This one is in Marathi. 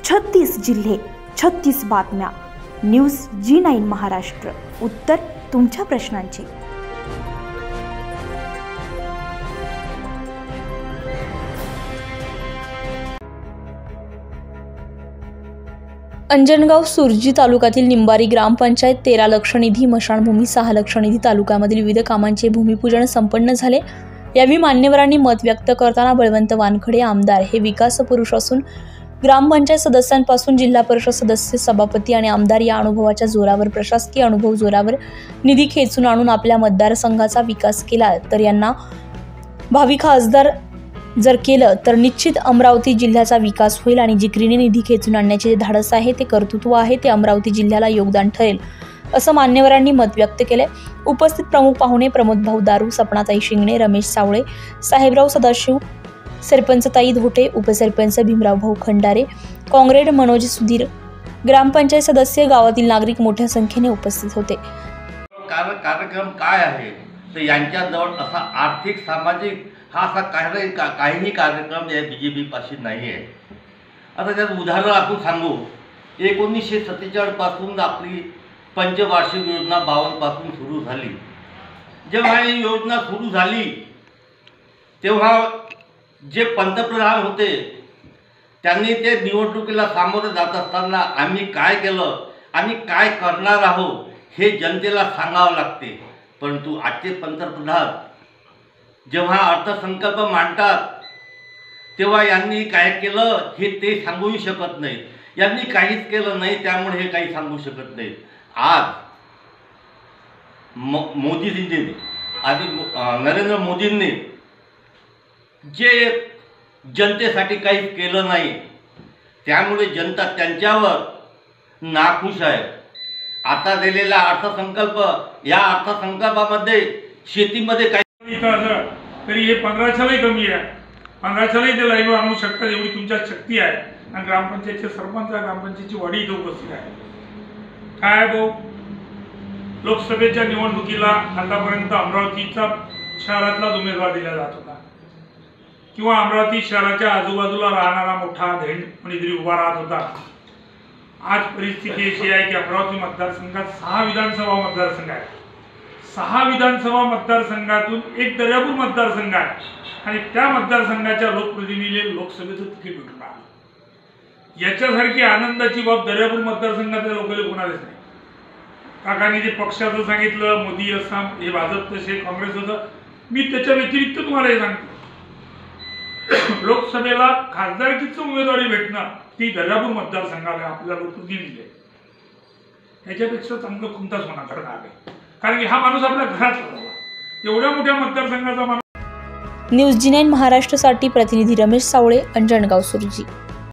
36 जिल्हे, 36 बातम्या. News G9 Maharashtra. उत्तर तुमच्या प्रश्नांचे. अंजनगाव सुरजी तालुक्यातील निंबारी ग्रामपंचायत 13 लक्ष निधी, मशानभूमी 6 लक्ष निधी तालुक्यामधील विविध कामांचे भूमिपूजन संपन्न झाले. यावेळी मान्यवरांनी मत व्यक्त करताना बळवंत वानखडे आमदार हे विकास पुरुष असून ग्रामपंचायत सदस्यांपासून जिल्हा परिषद सदस्य, सभापती आणि आमदार या अनुभवाच्या जोरावर, प्रशासकीय अनुभव जोरावर निधी खेचून आणून आपल्या मतदारसंघाचा विकास केला. तर यांना भावी खासदार जर केलं तर निश्चित अमरावती जिल्ह्याचा विकास होईल आणि जिकरीने निधी खेचून आणण्याचे जे धाडस आहे, ते कर्तृत्व आहे, ते अमरावती जिल्ह्याला योगदान ठरेल असं मान्यवरांनी मत व्यक्त केले. उपस्थित प्रमुख पाहुणे प्रमोद भाऊ दारू, सपनाताई शिंगणे, रमेश सावळे, साहेबराव सदाशिव, सरपंचताई धोटे, उपसरपंच भीमराव भाऊ खंडारे, काँग्रेड मनोज सुधीर, ग्रामपंचायत सदस्य, गावातील नागरिक मोठ्या संख्येने उपस्थित होते. कार्यक्रम काय आहे तर यांच्याजवळ असा आर्थिक, सामाजिक हा असा काहीही कार्यक्रम या BJP पाशी नाही आहे. आता त्यात उदाहरण आपण सांगू. 1947 पासून आपली पंचवार्षिक योजना 52 पासून सुरू झाली. जेव्हा ही योजना सुरू झाली तेव्हा जे पंतप्रधान होते त्यांनी ते निवडणुकीला सामोरे जात असताना आम्ही काय केलं, आम्ही काय करणार आहोत हे जनतेला सांगावं लागते. परंतु आजचे पंतप्रधान जेव्हा अर्थसंकल्प मांडतात तेव्हा यांनी काय केलं हे ते सांगूही शकत नाहीत. यांनी काहीच केलं नाही, त्यामुळे हे काही सांगू शकत नाहीत. आज मोदीजींनी आधी नरेंद्र मोदींनी जे जनतेसाठी काहीच केलं नाही, त्यामुळे जनता त्यांच्यावर नाखुश आहे. आता दिलेला अर्थसंकल्प, या अर्थसंकल्पामध्ये शेतीमध्ये काही तरी हे 1500लाही कमी आहे. 1500लाही ते लाईव्ह आणू शकतात एवढी तुमच्यात शक्ती आहे. आणि ग्रामपंचायतचे सरपंच, ग्रामपंचायतची वाडी इथं उपस्थित आहे. काय भाऊ, लोकसभेच्या निवडणुकीला आतापर्यंत अमरावतीचा शहरातलाच उमेदवार दिला जात होता किंवा अमरावती शहराच्या आजूबाजूला राहणारा मोठा धेंड कोणीतरी उभा राहत होता. आज परिस्थिती अशी आहे की अमरावती मतदारसंघात 6 विधानसभा मतदारसंघ आहेत. 6 विधानसभा मतदारसंघातून एक दर्यापूर मतदारसंघ आहे आणि त्या मतदारसंघाच्या लोकप्रतिनिधीला लोकसभेचं तिकीट भेटून आलं. याच्यासारखी आनंदाची बाब दर्यापूर मतदारसंघातल्या लोकांना कोणालाच नाही. काकांनी जे पक्षाचं सांगितलं, मोदी असं, हे भाजप तसे, काँग्रेस होतं, मी त्याच्या व्यतिरिक्त तुम्हाला हे सांगतो. लोकसभेला खासदारकीचं उमेदवारी भेटणं ती दर्यापूर मतदारसंघाला आपल्या लोकप्रतिनिधी आहे. याच्यापेक्षा चांगलं कोणताच होणार घडणार आहे. कारण की हा माणूस आपल्या घरात होता. एवढ्या मोठ्या मतदारसंघाचा माणूस. न्यूज G9 महाराष्ट्रासाठी प्रतिनिधी रमेश सावळे, अंजनगाव सुरजी.